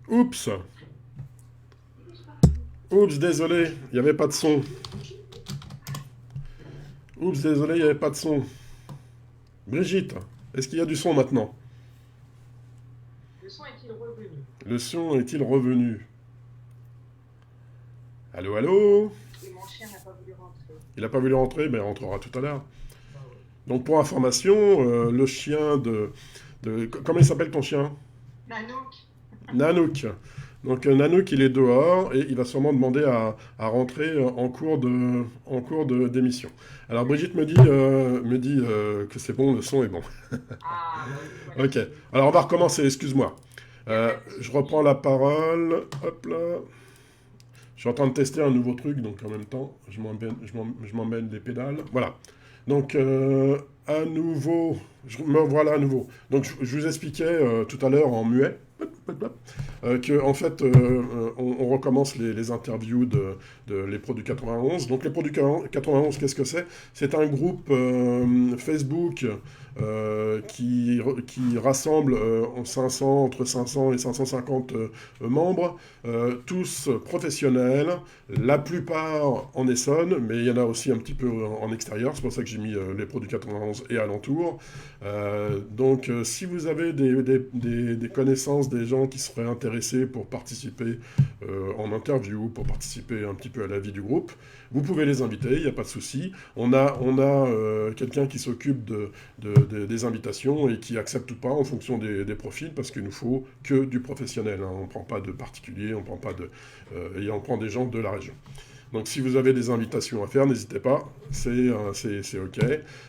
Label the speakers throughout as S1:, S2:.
S1: Oups, oups, désolé, il n'y avait pas de son. Oups, désolé, il n'y avait pas de son. Brigitte, est-ce qu'il y a du son maintenant?
S2: Le son est-il revenu?
S1: Le son est-il revenu? Allô, allô?
S2: Et mon chien n'a pas voulu rentrer.
S1: Il n'a pas voulu rentrer, mais il rentrera tout à l'heure.
S2: Bah ouais.
S1: Donc pour information, le chien comment il s'appelle ton chien?
S2: Nanook,
S1: Nanook. Donc Nanook, il est dehors et il va sûrement demander à rentrer en cours d'émission. Alors Brigitte me dit que c'est bon, le son est bon.
S2: ah bah oui, voilà,
S1: Ok.
S2: c'est mieux.
S1: Alors on va recommencer, excuse-moi.
S2: Il n'y a pas de
S1: Je reprends
S2: souci.
S1: la parole. Hop là. Je suis en train de tester un nouveau truc, donc en même temps, je m'emmène les pédales. Voilà. Donc, à nouveau, me voilà à nouveau. Donc, je vous expliquais tout à l'heure en muet que, en fait, on recommence les interviews de les Pros du 91. Donc, les Pros du 91, qu'est-ce que c'est? C'est un groupe Facebook qui rassemble 500, entre 500 et 550 membres, tous professionnels, la plupart en Essonne, mais il y en a aussi un petit peu en extérieur, c'est pour ça que j'ai mis les Pros du 91 et alentour. Donc si vous avez des connaissances, des gens qui seraient intéressés pour participer en interview, pour participer un petit peu à la vie du groupe, vous pouvez les inviter, il n'y a pas de souci. On a quelqu'un qui s'occupe des invitations et qui accepte ou pas en fonction des profils, parce qu'il nous faut que du professionnel, hein. On ne prend pas de particuliers, on prend pas et on prend des gens de la région. Donc si vous avez des invitations à faire, n'hésitez pas, c'est OK.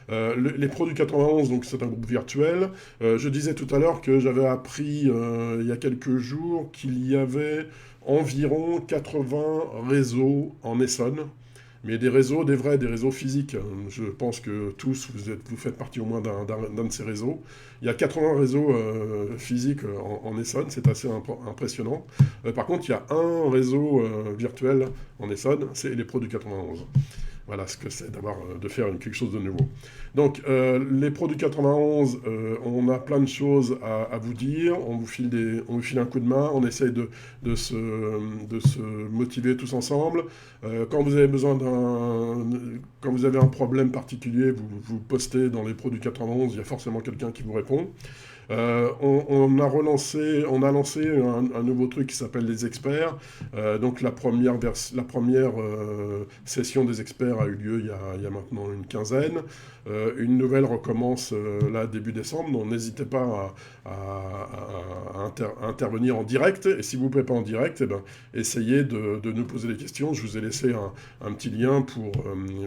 S1: Les Pros du 91, donc c'est un groupe virtuel. Je disais tout à l'heure que j'avais appris il y a quelques jours qu'il y avait environ 80 réseaux en Essonne, mais des réseaux, des vrais, des réseaux physiques. Je pense que tous, vous faites partie au moins d'un de ces réseaux. Il y a 80 réseaux physiques en Essonne, c'est assez impressionnant. Par contre, il y a un réseau virtuel en Essonne, c'est les Pros du 91. Voilà ce que c'est de faire quelque chose de nouveau. Donc, les produits 91, on a plein de choses à vous dire. On vous file un coup de main. On essaye de se motiver tous ensemble. Quand vous avez quand vous avez un problème particulier, vous postez dans les produits 91. Il y a forcément quelqu'un qui vous répond. On a lancé un nouveau truc qui s'appelle les experts. Donc la première session des experts a eu lieu il y a maintenant une quinzaine. Une nouvelle recommence là début décembre. Donc n'hésitez pas à intervenir en direct. Et si vous ne pouvez pas en direct, eh ben, essayez de nous poser des questions. Je vous ai laissé un petit lien pour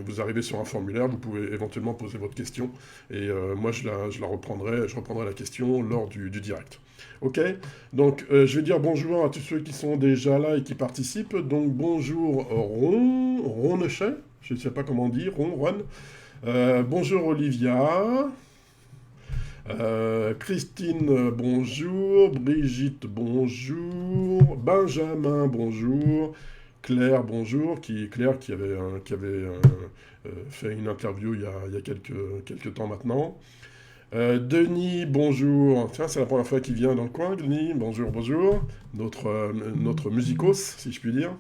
S1: vous arriver sur un formulaire. Vous pouvez éventuellement poser votre question et moi je reprendrai la question lors du direct. Ok. Donc je vais dire bonjour à tous ceux qui sont déjà là et qui participent. Donc bonjour Ronechet, je ne sais pas comment dire, Ron. Bonjour Olivia. Christine, bonjour. Brigitte, bonjour. Benjamin, bonjour. Claire, bonjour. Claire qui avait fait une interview il y a quelques temps maintenant. Denis, bonjour. Tiens, c'est la première fois qu'il vient dans le coin, Denis. Bonjour, bonjour. Notre musicos, si je puis dire.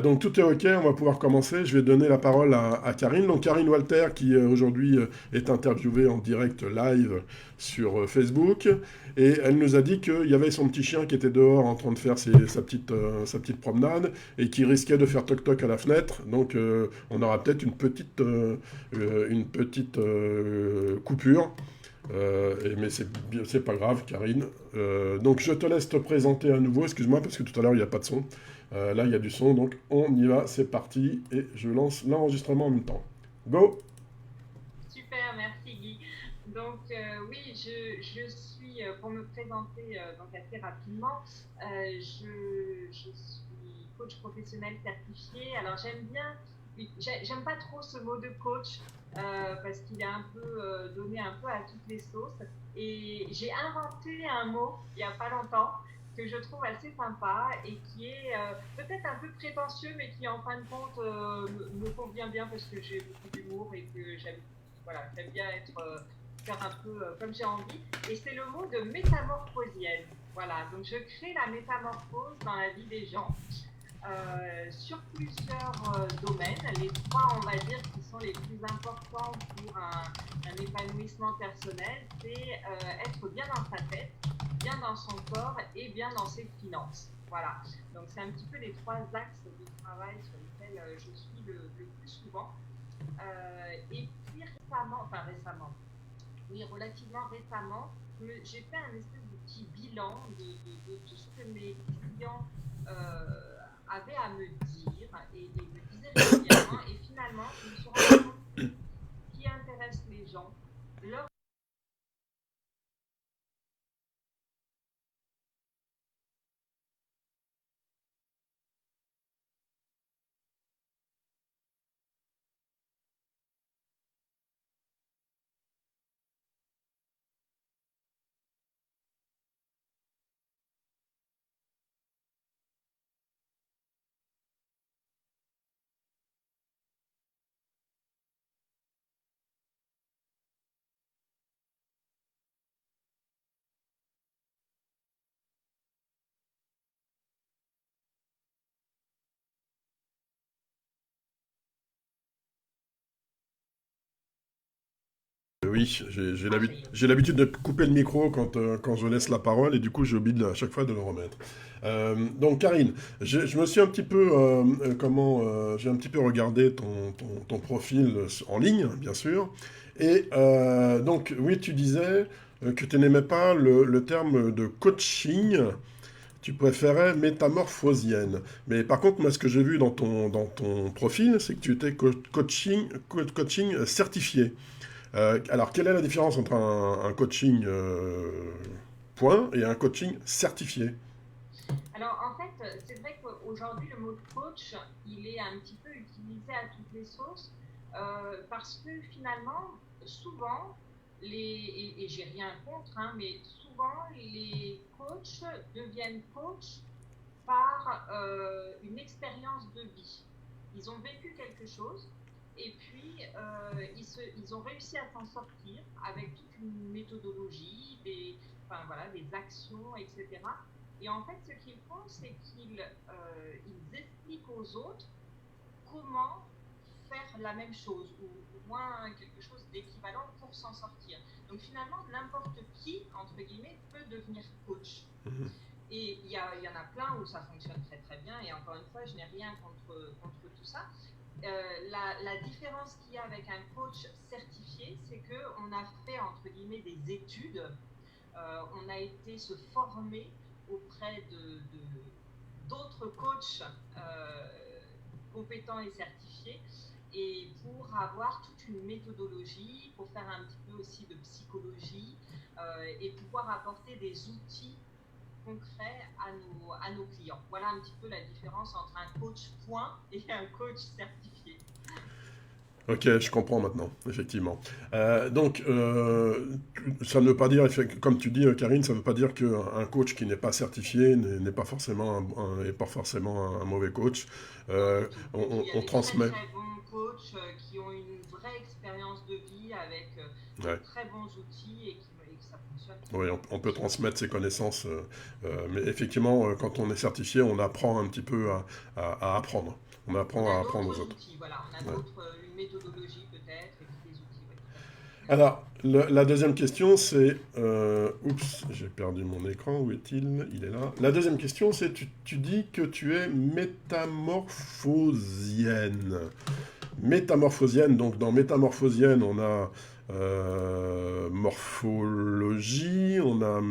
S1: Donc tout est OK, on va pouvoir commencer. Je vais donner la parole à Karine. Donc Karine Walter qui aujourd'hui est interviewée en direct live sur Facebook. Et elle nous a dit qu'il y avait son petit chien qui était dehors en train de faire sa petite promenade et qui risquait de faire toc-toc à la fenêtre. Donc on aura peut-être une petite coupure. Mais c'est pas grave, Karine. Donc je te laisse te présenter à nouveau. Excuse-moi parce que tout à l'heure il n'y a pas de son. Là il y a du son, donc on y va, c'est parti. Et je lance l'enregistrement en même temps. Go!
S2: Super, merci Guy. Donc oui, je suis, pour me présenter donc assez rapidement, je suis coach professionnel certifié. Alors j'aime bien, oui, j'aime pas trop ce mot de coach parce qu'il est un peu donné un peu à toutes les sauces. Et j'ai inventé un mot il n'y a pas longtemps que je trouve assez sympa et qui est peut-être un peu prétentieux, mais qui en fin de compte me convient bien parce que j'ai beaucoup d'humour et que j'aime, voilà, j'aime bien être faire un peu comme j'ai envie. Et c'est le mot de métamorphosienne. Voilà, donc je crée la métamorphose dans la vie des gens sur plusieurs domaines. Les trois, on va dire, qui sont les plus importants pour un épanouissement personnel, c'est être bien dans sa tête, bien dans son corps et bien dans ses finances. Voilà, donc c'est un petit peu les trois axes de travail sur lesquels je suis le plus souvent. Et puis relativement récemment, j'ai fait un espèce de petit bilan de tout ce que mes clients avaient à me dire et me disaient régulièrement. Et finalement, je me suis rendu compte que ce qui intéresse les gens, leur
S1: Oui, j'ai l'habitude de couper le micro quand je laisse la parole et du coup j'ai oublié à chaque fois de le remettre. Donc Karine, je me suis un petit peu, j'ai un petit peu regardé ton profil en ligne, bien sûr. Et donc oui, tu disais que tu n'aimais pas le terme de coaching, tu préférais métamorphosienne. Mais par contre, moi ce que j'ai vu dans ton profil, c'est que tu étais coaching certifié. Alors, quelle est la différence entre un coaching point et un coaching certifié?
S2: Alors, en fait, c'est vrai qu'aujourd'hui, le mot coach, il est un petit peu utilisé à toutes les sauces parce que finalement, souvent, et j'ai rien contre, hein, mais souvent, les coachs deviennent coachs par une expérience de vie. Ils ont vécu quelque chose et puis ils ont réussi à s'en sortir avec toute une méthodologie, des actions, etc. Et en fait, ce qu'ils font, c'est qu'ils expliquent aux autres comment faire la même chose ou au moins quelque chose d'équivalent pour s'en sortir. Donc finalement, n'importe qui, entre guillemets, peut devenir coach.
S1: Mhm.
S2: Et il y en a plein où ça fonctionne très très bien. Et encore une fois, je n'ai rien contre tout ça. La différence qu'il y a avec un coach certifié, c'est qu'on a fait, entre guillemets, des études. On a été se former auprès d'autres coachs compétents et certifiés et pour avoir toute une méthodologie, pour faire un petit peu aussi de psychologie et pouvoir apporter des outils concrets à nos clients. Voilà un petit peu la différence entre un coach point et un coach certifié.
S1: Ok, je comprends maintenant, effectivement. Donc, ça ne veut pas dire, comme tu dis, Karine, ça ne veut pas dire qu'un coach qui n'est pas certifié n'est pas forcément est pas forcément un mauvais coach.
S2: Non, du tout,
S1: On,
S2: du tout. Il y a
S1: on
S2: des très
S1: transmet.
S2: très bons coachs qui ont une vraie expérience de vie avec de
S1: Ouais.
S2: très bons outils et que ça fonctionne très
S1: Oui,
S2: bien.
S1: on peut transmettre ses connaissances, mais effectivement, quand on est certifié, on apprend un petit peu à apprendre. On
S2: On
S1: apprend
S2: a
S1: à apprendre aux
S2: d'autres
S1: autres.
S2: outils, voilà. On a
S1: Ouais.
S2: une méthodologie peut-être et puis des outils, oui, tout à fait.
S1: Alors, la deuxième question, c'est... oups, j'ai perdu mon écran, où est-il? Il est là. La deuxième question, c'est, tu dis que tu es métamorphosienne. Métamorphosienne, donc dans métamorphosienne, on a morphologie, on a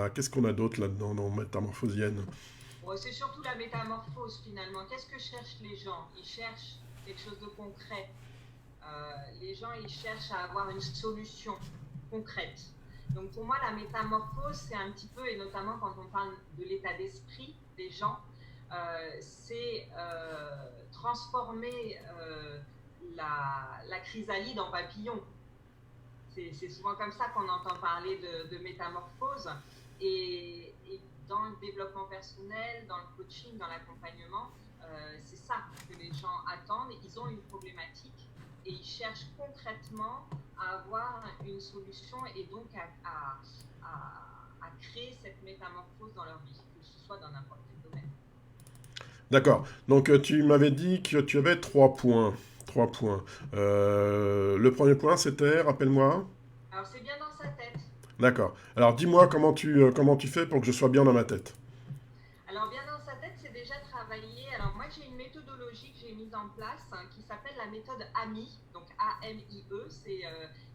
S1: qu'est-ce qu'on a d'autre là-dedans dans métamorphosienne?
S2: Bon, c'est surtout la métamorphose finalement. Qu'est-ce que cherchent les gens? Ils cherchent quelque chose de concret. Les gens, ils cherchent à avoir une solution concrète. Donc pour moi, la métamorphose, c'est un petit peu, et notamment quand on parle de l'état d'esprit des gens, c'est transformer la chrysalide en papillon. C'est souvent comme ça qu'on entend parler de métamorphose. Et dans le développement personnel, dans le coaching, dans l'accompagnement, c'est ça que les gens attendent. Ils ont une problématique et ils cherchent concrètement à avoir une solution et donc à créer cette métamorphose dans leur vie, que ce soit dans n'importe quel domaine.
S1: D'accord. Donc, tu m'avais dit que tu avais 3 points. 3 points. Le premier point, c'était, rappelle-moi.
S2: Alors, c'est bien dans sa tête.
S1: D'accord. Alors, dis-moi comment tu fais pour que je sois bien dans ma tête.
S2: Alors, bien dans sa tête, c'est déjà travailler. Alors, moi, j'ai une méthodologie que j'ai mise en place qui s'appelle la méthode AMI, donc A-M-I-E. C'est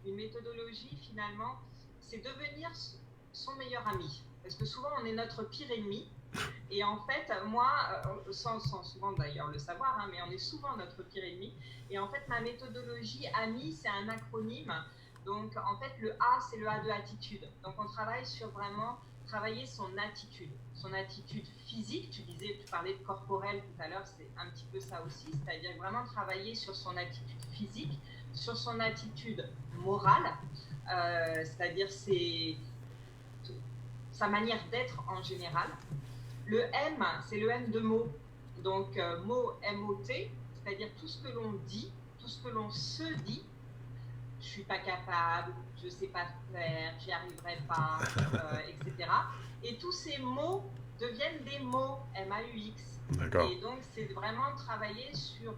S2: une méthodologie, finalement, c'est devenir son meilleur ami. Parce que souvent, on est notre pire ennemi. Et en fait, moi, sans souvent d'ailleurs le savoir, mais on est souvent notre pire ennemi. Et en fait, ma méthodologie AMI, c'est un acronyme. Donc, en fait, le A, c'est le A de attitude. Donc, on travaille sur vraiment travailler son attitude physique. Tu parlais de corporel tout à l'heure, c'est un petit peu ça aussi, c'est-à-dire vraiment travailler sur son attitude physique, sur son attitude morale, c'est-à-dire sa manière d'être en général. Le M, c'est le M de mots. Donc, mot M-O-T, c'est-à-dire tout ce que l'on dit, tout ce que l'on se dit. Je suis pas capable, je sais pas faire, j'y arriverai pas, etc. Et tous ces mots deviennent des mots, M-A-U-X.
S1: D'accord.
S2: Et donc, c'est vraiment travailler sur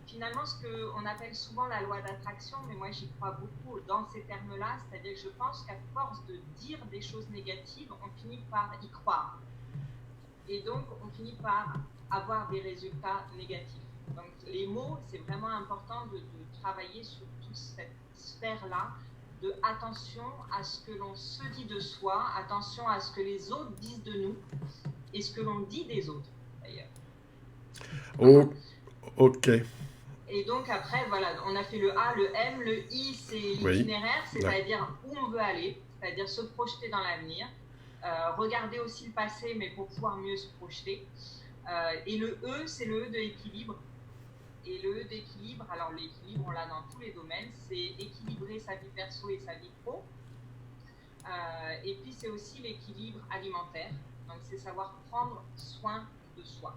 S2: finalement ce qu'on appelle souvent la loi d'attraction, mais moi j'y crois beaucoup dans ces termes-là, c'est-à-dire que je pense qu'à force de dire des choses négatives, on finit par y croire. Et donc, on finit par avoir des résultats négatifs. Donc, les mots, c'est vraiment important de travailler sur toute cette sphère-là, de attention à ce que l'on se dit de soi, attention à ce que les autres disent de nous, et ce que l'on dit des autres, d'ailleurs.
S1: Oh, ok.
S2: Et donc, après, voilà, on a fait le A, le M, le I, c'est l'itinéraire, c'est-à-dire où on veut aller, c'est-à-dire se projeter dans l'avenir. Regarder aussi le passé, mais pour pouvoir mieux se projeter. Et le E, c'est le E de l'équilibre. Et le E d'équilibre, alors l'équilibre, on l'a dans tous les domaines, c'est équilibrer sa vie perso et sa vie pro. Et puis, c'est aussi l'équilibre alimentaire. Donc, c'est savoir prendre soin de soi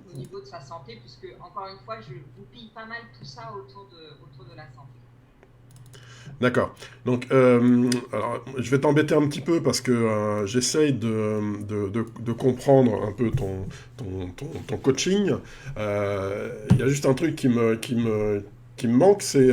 S2: au niveau de sa santé, puisque, encore une fois, je goupille pas mal tout ça autour de la santé.
S1: D'accord. Donc, alors, je vais t'embêter un petit peu parce que j'essaye de comprendre un peu ton coaching. Il y a juste un truc qui me manque, c'est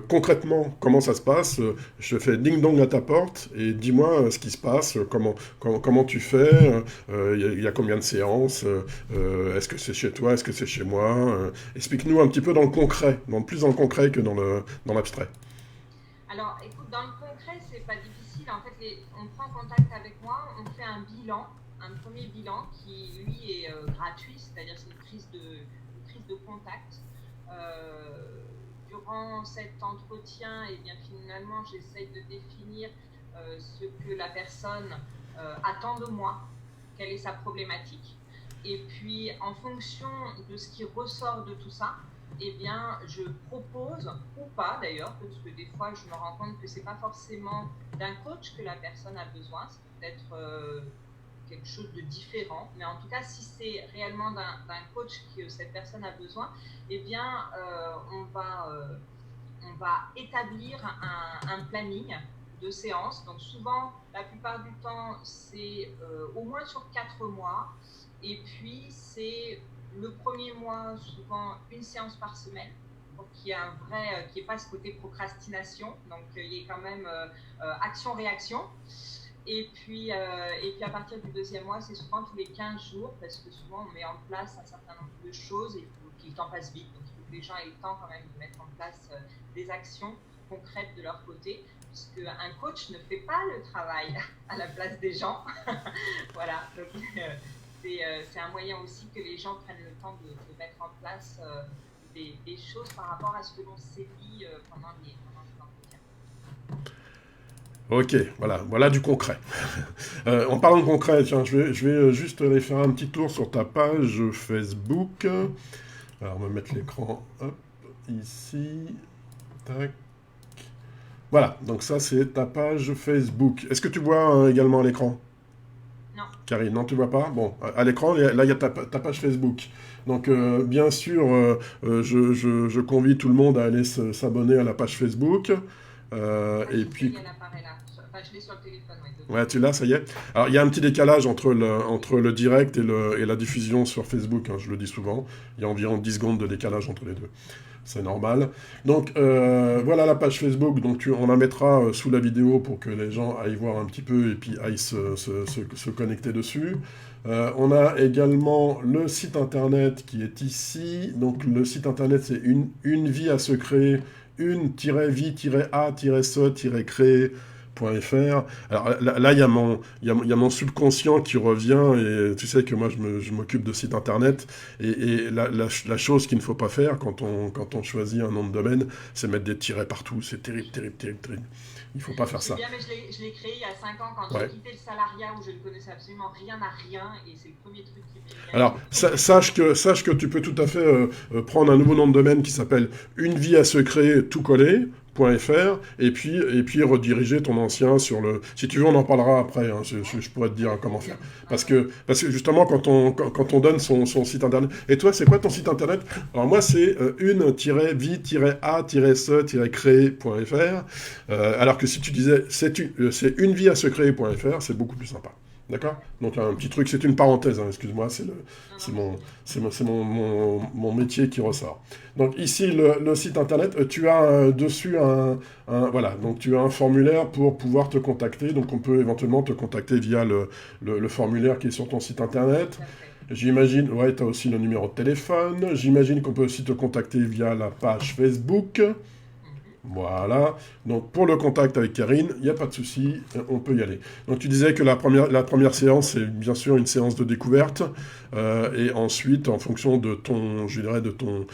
S1: concrètement comment ça se passe. Je fais ding-dong à ta porte et dis-moi ce qui se passe, comment tu fais, il y a combien de séances, est-ce que c'est chez toi, est-ce que c'est chez moi. Explique-nous un petit peu dans le concret, plus dans le concret que dans l'abstrait.
S2: Alors, écoute, dans le concret, c'est pas difficile. En fait, on prend contact avec moi, on fait un bilan, un premier bilan qui, lui, est gratuit, c'est-à-dire c'est une prise de contact. Durant cet entretien, et bien finalement, j'essaie de définir ce que la personne attend de moi, quelle est sa problématique. Et puis, en fonction de ce qui ressort de tout ça, eh bien, je propose, ou pas d'ailleurs, parce que des fois, je me rends compte que ce n'est pas forcément d'un coach que la personne a besoin, c'est peut-être quelque chose de différent. Mais en tout cas, si c'est réellement d'un coach que cette personne a besoin, eh bien, on va établir un planning de séances. Donc souvent, la plupart du temps, c'est au moins sur 4 mois. Et puis, c'est le premier mois, souvent une séance par semaine, pour qu'il y ait qu'il n'y ait pas ce côté procrastination, donc il y ait quand même action-réaction. Et puis à partir du deuxième mois, c'est souvent tous les 15 jours, parce que souvent on met en place un certain nombre de choses et il faut que le temps passe vite, donc il faut que les gens aient le temps quand même de mettre en place des actions concrètes de leur côté, puisque un coach ne fait pas le travail à la place des gens. Voilà, donc c'est un moyen aussi que les gens prennent le temps de mettre en place des choses par rapport à ce que l'on s'est dit pendant les entretiens.
S1: Ok, voilà du concret. En parlant de concret, tiens, je vais juste aller faire un petit tour sur ta page Facebook. Alors, on va mettre l'écran, hop, ici, tac. Voilà, donc ça c'est ta page Facebook. Est-ce que tu vois également l'écran ?
S2: Non.
S1: Karine, non, tu vois pas? Bon, à l'écran, là, il y a ta page Facebook. Donc, bien sûr, je convie tout le monde à aller s'abonner à la page Facebook. Et
S2: Je sais,
S1: puis,
S2: elle apparaît là. Enfin, je l'ai sur le téléphone, ouais, devant.
S1: ouais, tu l'as, ça y est. Alors, il y a un petit décalage entre le direct et la diffusion sur Facebook, hein, je le dis souvent. Il y a environ 10 secondes de décalage entre les deux. C'est normal. Donc, voilà la page Facebook. Donc, on la mettra sous la vidéo pour que les gens aillent voir un petit peu et puis aillent se connecter dessus. On a également le site internet qui est ici. Donc, le site internet, c'est une vie à se créer, une-vie-a-se-créer.fr. Alors là, il y a mon subconscient qui revient, et tu sais que moi, je m'occupe de site internet, et la chose qu'il ne faut pas faire quand on choisit un nom de domaine, c'est mettre des tirets partout. C'est terrible, terrible, terrible, terrible. Il ne faut pas faire
S2: Je sais
S1: ça.
S2: bien, mais je l'ai créé il y a 5 ans quand
S1: Ouais.
S2: j'ai quitté le salariat où je ne connaissais absolument rien à rien et c'est le premier truc qui m'est venu à
S1: Alors,
S2: l'esprit.
S1: sache que tu peux tout à fait prendre un nouveau nom de domaine qui s'appelle une vie à se créer tout collé.fr, et puis rediriger ton ancien sur le... Si tu veux, on en parlera après, hein, je pourrais te dire
S2: Avec
S1: comment
S2: plaisir.
S1: faire. Parce que justement, quand on donne son site internet... Et toi, c'est quoi ton site internet? Alors moi, c'est une-vie-a-se-créer.fr, alors que si tu disais c'est une vie à se créer.fr, c'est beaucoup plus sympa. D'accord? Donc un petit truc, c'est une parenthèse, hein, excuse-moi,
S2: Non, non,
S1: c'est
S2: mais
S1: mon,
S2: c'est bien.
S1: mon métier qui ressort. Donc ici, le site internet, tu as dessus voilà, donc tu as un formulaire pour pouvoir te contacter, donc on peut éventuellement te contacter via le formulaire qui est sur ton site internet.
S2: Tout à fait.
S1: J'imagine, ouais, tu as aussi le numéro de téléphone, j'imagine qu'on peut aussi te contacter via la page Facebook.
S2: Mhm.
S1: Voilà. Donc pour le contact avec Karine, il n'y a pas de souci, on peut y aller. Donc tu disais que la première séance, c'est bien sûr une séance de découverte. Et ensuite, en fonction de ton, je dirais, de ton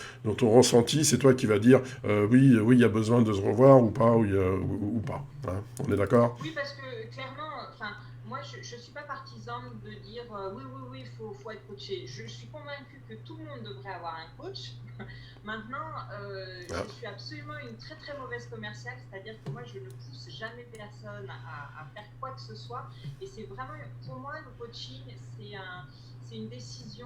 S1: ressenti, c'est toi qui vas dire oui, oui, il y a besoin de se revoir ou pas, ou pas. Hein. On est d'accord?
S2: Oui, parce que clairement, enfin, moi, je ne suis pas partisane de dire oui, oui, oui, faut être coaché. Je suis convaincue que tout le monde devrait avoir un coach. Maintenant,
S1: Ah.
S2: je suis absolument une très très mauvaise commerciale, c'est-à-dire que moi, je ne pousse jamais personne à faire quoi que ce soit. Et c'est vraiment, pour moi, le coaching, c'est une décision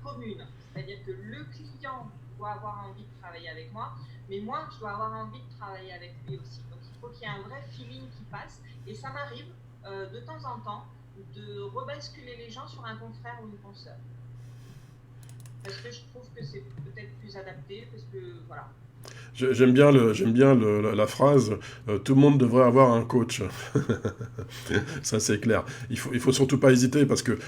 S2: commune. C'est-à-dire que le client doit avoir envie de travailler avec moi, mais moi, je dois avoir envie de travailler avec lui aussi. Donc, il faut qu'il y ait un vrai feeling qui passe. Et ça m'arrive de temps en temps de rebasculer les gens sur un confrère ou une consoeur. Parce que je trouve que c'est peut-être plus adapté, parce que voilà.
S1: J'aime bien la phrase tout le monde devrait avoir un coach. Ça, c'est clair. Il faut surtout pas hésiter parce que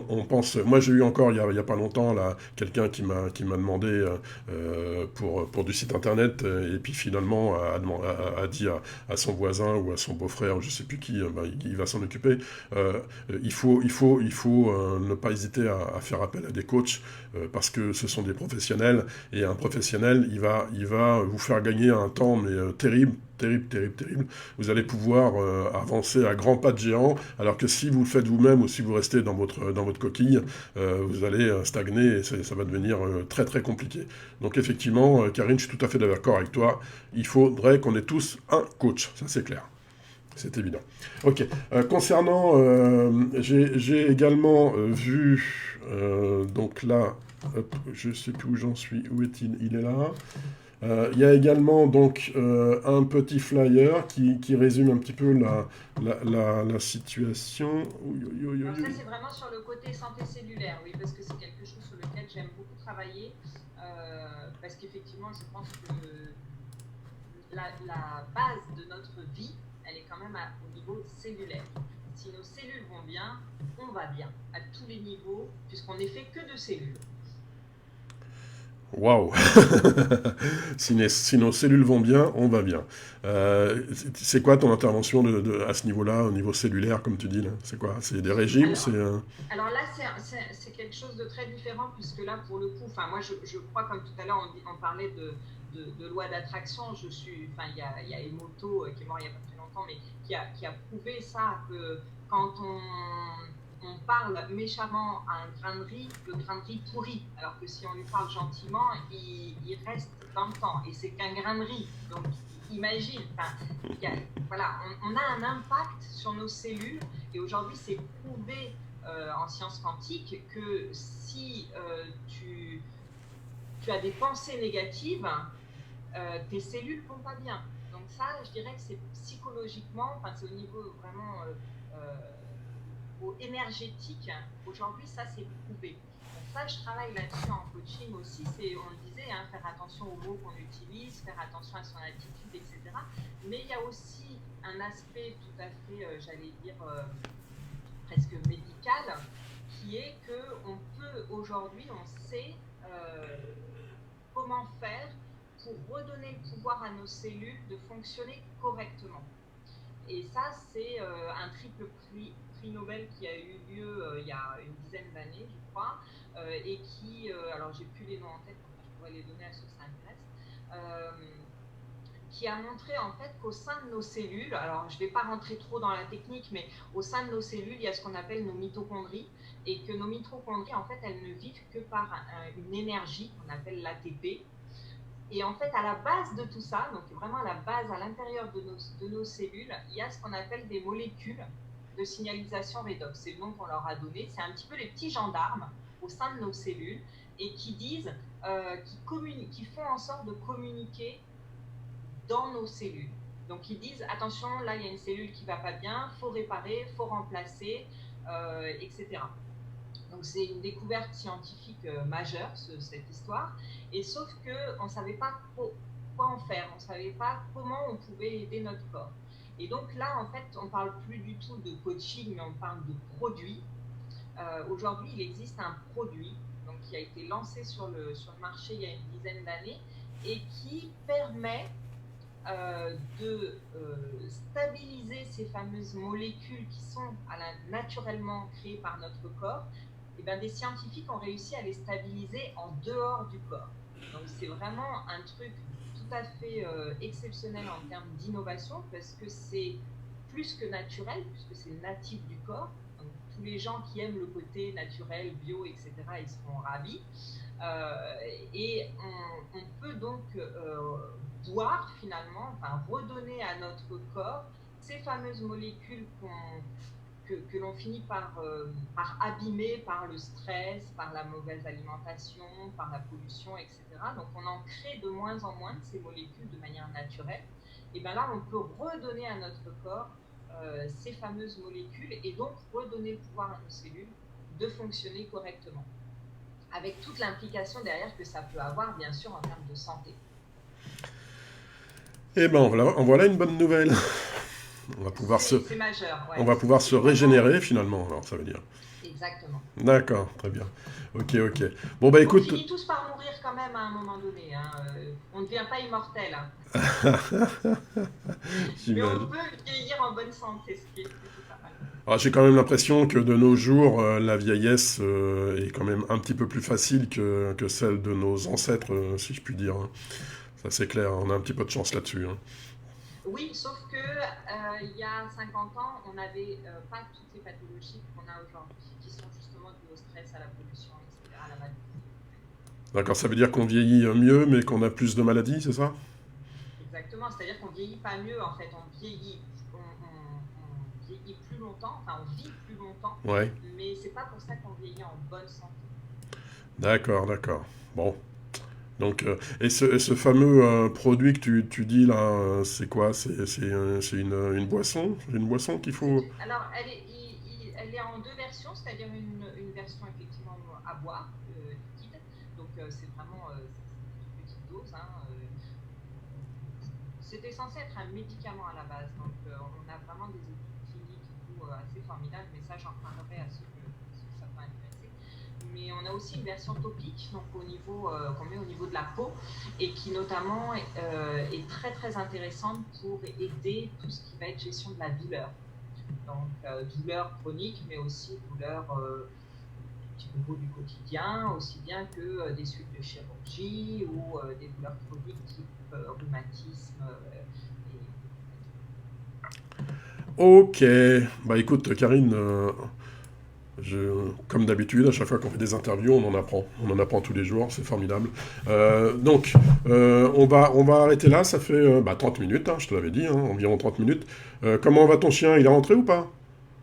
S1: on pense. Moi, j'ai eu encore il y a pas longtemps là quelqu'un qui m'a demandé pour du site internet, et puis finalement a dit à son voisin ou à son beau-frère ou je sais plus qui, il va s'en occuper. Euh, il faut ne pas hésiter à faire appel à des coachs parce que ce sont des professionnels, et un professionnel, il va vous faire gagner un temps mais terrible. Terrible, terrible, terrible. Vous allez pouvoir avancer à grands pas de géant, alors que si vous le faites vous-même ou si vous restez dans votre coquille, vous allez stagner, et ça va devenir très très compliqué. Donc effectivement, Karine, je suis tout à fait d'accord avec toi. Il faudrait qu'on ait tous un coach, ça c'est clair. C'est évident. Ok. Concernant, j'ai également vu, donc là, hop, je sais plus où j'en suis, où est-il? Il est là. Il y a également donc un petit flyer qui résume un petit peu la situation. Oui, oui, oui,
S2: Alors
S1: oui,
S2: ça,
S1: oui.
S2: c'est vraiment sur le côté santé cellulaire, oui, parce que c'est quelque chose sur lequel j'aime beaucoup travailler, parce qu'effectivement, je pense que la base de notre vie, elle est quand même au niveau cellulaire. Si nos cellules vont bien, on va bien, à tous les niveaux, puisqu'on n'est fait que de cellules.
S1: Waouh! Si nos cellules vont bien, on va bien. C'est quoi ton intervention à ce niveau-là, au niveau cellulaire, comme tu dis là? C'est quoi? C'est des régimes?
S2: Alors, alors là, c'est quelque chose de très différent, puisque là, pour le coup, enfin, moi, je crois, comme tout à l'heure, on parlait de loi d'attraction. Il y a Emoto, qui est mort il n'y a pas très longtemps, mais qui a prouvé ça, que quand on parle méchamment à un grain de riz, le grain de riz pourrit, alors que si on lui parle gentiment, il reste dans le temps, et c'est qu'un grain de riz. Donc, imagine, voilà, on a un impact sur nos cellules, et aujourd'hui, c'est prouvé en sciences quantiques que si tu as des pensées négatives, tes cellules vont pas bien. Donc ça, je dirais que c'est psychologiquement, enfin c'est au niveau vraiment énergétique. Aujourd'hui, ça c'est prouvé. Donc ça, je travaille là-dessus en coaching aussi. C'est, on le disait, hein, faire attention aux mots qu'on utilise, faire attention à son attitude, etc. Mais il y a aussi un aspect tout à fait, j'allais dire, presque médical, qui est qu'on peut aujourd'hui, on sait comment faire pour redonner le pouvoir à nos cellules de fonctionner correctement. Et ça, c'est un triple prix Nobel qui a eu lieu il y a une dizaine d'années, je crois, et qui, alors j'ai plus les noms en tête, je pourrais les donner à ceux que ça intéresse, qui a montré en fait qu'au sein de nos cellules, alors je ne vais pas rentrer trop dans la technique, mais au sein de nos cellules, il y a ce qu'on appelle nos mitochondries, et que nos mitochondries, en fait, elles ne vivent que par une énergie qu'on appelle l'ATP. Et en fait, à la base de tout ça, donc vraiment à la base, à l'intérieur de nos cellules, il y a ce qu'on appelle des molécules de signalisation redox. C'est le nom qu'on leur a donné. C'est un petit peu les petits gendarmes au sein de nos cellules et qui disent, qui font en sorte de communiquer dans nos cellules. Donc ils disent, attention, là il y a une cellule qui ne va pas bien, il faut réparer, il faut remplacer, etc. Donc c'est une découverte scientifique majeure, cette histoire. Et sauf qu'on ne savait pas quoi en faire, on ne savait pas comment on pouvait aider notre corps. Et donc là, en fait, on ne parle plus du tout de coaching, mais on parle de produit. Aujourd'hui, il existe un produit donc, qui a été lancé sur le marché il y a une dizaine d'années et qui permet de stabiliser ces fameuses molécules qui sont naturellement créées par notre corps. Et bien, des scientifiques ont réussi à les stabiliser en dehors du corps. Donc c'est vraiment un truc tout à fait exceptionnel en termes d'innovation parce que c'est plus que naturel, puisque c'est natif du corps. Donc, tous les gens qui aiment le côté naturel, bio, etc., ils seront ravis. Et on peut donc boire finalement, enfin redonner à notre corps ces fameuses molécules que l'on finit par abîmer par le stress, par la mauvaise alimentation, par la pollution, etc. Donc on en crée de moins en moins de ces molécules de manière naturelle. Et bien là, on peut redonner à notre corps ces fameuses molécules et donc redonner le pouvoir à nos cellules de fonctionner correctement. Avec toute l'implication derrière que ça peut avoir, bien sûr, en termes de santé.
S3: Eh ben voilà une bonne nouvelle. On va pouvoir
S2: c'est majeur, ouais.
S3: On va pouvoir se régénérer finalement, alors ça veut dire.
S2: Exactement.
S3: D'accord, très bien. Ok. Bon bah écoute.
S2: On finit tous par mourir quand même à un moment donné. Hein. On ne devient pas immortel. Hein. Mais on peut vieillir en bonne santé, ce qui est pas mal.
S3: Alors, j'ai quand même l'impression que de nos jours, la vieillesse est quand même un petit peu plus facile que celle de nos ancêtres, si je puis dire. Hein. Ça c'est clair, on a un petit peu de chance là-dessus. Hein.
S2: Oui, sauf que il y a 50 ans, on n'avait pas toutes les pathologies qu'on a aujourd'hui, qui sont justement dues au stress, à la pollution, etc., à la maladie.
S3: D'accord, ça veut dire qu'on vieillit mieux, mais qu'on a plus de maladies, c'est ça?
S2: Exactement, c'est-à-dire qu'on vieillit pas mieux, en fait, on vieillit plus longtemps, enfin on vit plus longtemps,
S3: ouais.
S2: Mais c'est pas pour ça qu'on vieillit en bonne santé.
S3: D'accord. Bon. Donc, et ce fameux produit que tu dis là, c'est quoi? C'est une boisson? Une boisson qu'il faut...
S2: Alors, elle est en deux versions, c'est-à-dire une version effectivement à boire, liquide. Donc, c'est vraiment une petite dose. Hein, c'était censé être un médicament à la base. Donc, on a vraiment des études cliniques assez formidables, mais ça, j'en parlerai à ceux que ça peut intéresser. Mais on a aussi une version topique, donc qu'on met au niveau de la peau, et qui notamment est très très intéressante pour aider tout ce qui va être gestion de la douleur. Donc douleur chronique, mais aussi douleur au niveau du quotidien, aussi bien que des suites de chirurgie ou des douleurs chroniques type rhumatisme.
S3: Ok. Bah écoute, Karine... comme d'habitude, à chaque fois qu'on fait des interviews, on en apprend tous les jours, c'est formidable. Donc, on va arrêter là, ça fait 30 minutes, hein, je te l'avais dit, hein, environ 30 minutes. Comment va ton chien? Il est rentré ou pas?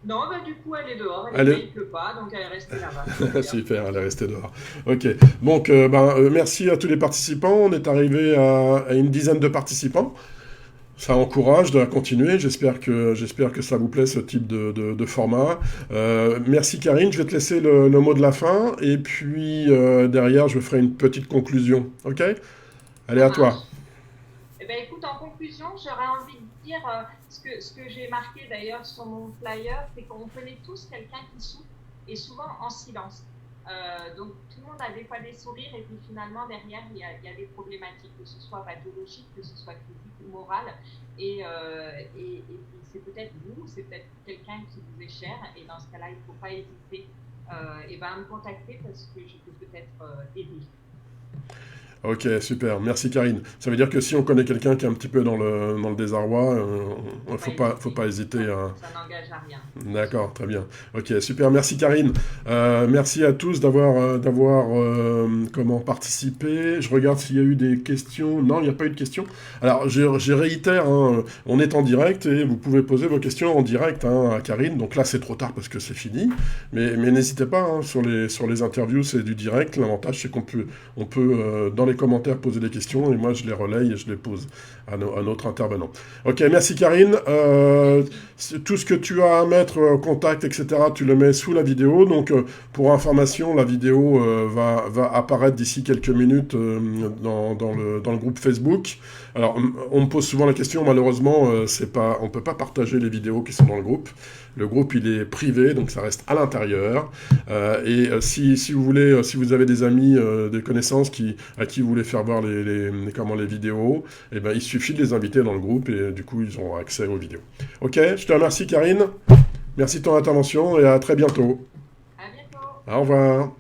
S2: Non, bah, du coup, elle est dehors.
S3: Elle est...
S2: Il ne pleut pas, donc elle est restée là-bas.
S3: Super, elle est restée dehors. Ok, donc merci à tous les participants. On est arrivé à une dizaine de participants. Ça encourage de continuer. J'espère que ça vous plaît, ce type de format. Merci Karine, je vais te laisser le mot de la fin. Et puis derrière, je ferai une petite conclusion. Ok? Allez, à toi.
S2: Eh ben, écoute, en conclusion, j'aurais envie de dire ce que j'ai marqué d'ailleurs sur mon flyer, c'est qu'on connaît tous quelqu'un qui souffre et souvent en silence. Donc tout le monde a des fois des sourires et puis finalement derrière il y a des problématiques, que ce soit pathologiques, que ce soit physiques ou morales. Et c'est peut-être vous, c'est peut-être quelqu'un qui vous est cher et dans ce cas-là il ne faut pas hésiter à me contacter parce que je peux peut-être aider.
S3: Ok, super. Merci Karine. Ça veut dire que si on connaît quelqu'un qui est un petit peu dans le désarroi, faut pas hésiter à...
S2: Ça n'engage à rien.
S3: D'accord, très bien. Ok, super. Merci Karine. Merci à tous d'avoir participé. Je regarde s'il y a eu des questions. Non, il n'y a pas eu de questions. Alors, je réitère, hein, on est en direct et vous pouvez poser vos questions en direct hein, à Karine. Donc là, c'est trop tard parce que c'est fini. Mais n'hésitez pas, hein, sur les interviews, c'est du direct. L'avantage, c'est qu'on peut dans les commentaires poser des questions et moi je les relaye et je les pose à notre intervenant. Ok, merci Karine. Tout ce que tu as à mettre, contact, etc., tu le mets sous la vidéo. Donc pour information, la vidéo va apparaître d'ici quelques minutes dans le groupe Facebook. Alors on me pose souvent la question, malheureusement, on peut pas partager les vidéos qui sont dans le groupe. Le groupe, il est privé, donc ça reste à l'intérieur. Si vous voulez, si vous avez des amis, des connaissances à qui vous voulez faire voir les vidéos, eh ben, il suffit de les inviter dans le groupe et du coup, ils auront accès aux vidéos. Ok, je te remercie Karine. Merci de ton intervention et à très bientôt.
S2: À bientôt.
S3: Au revoir.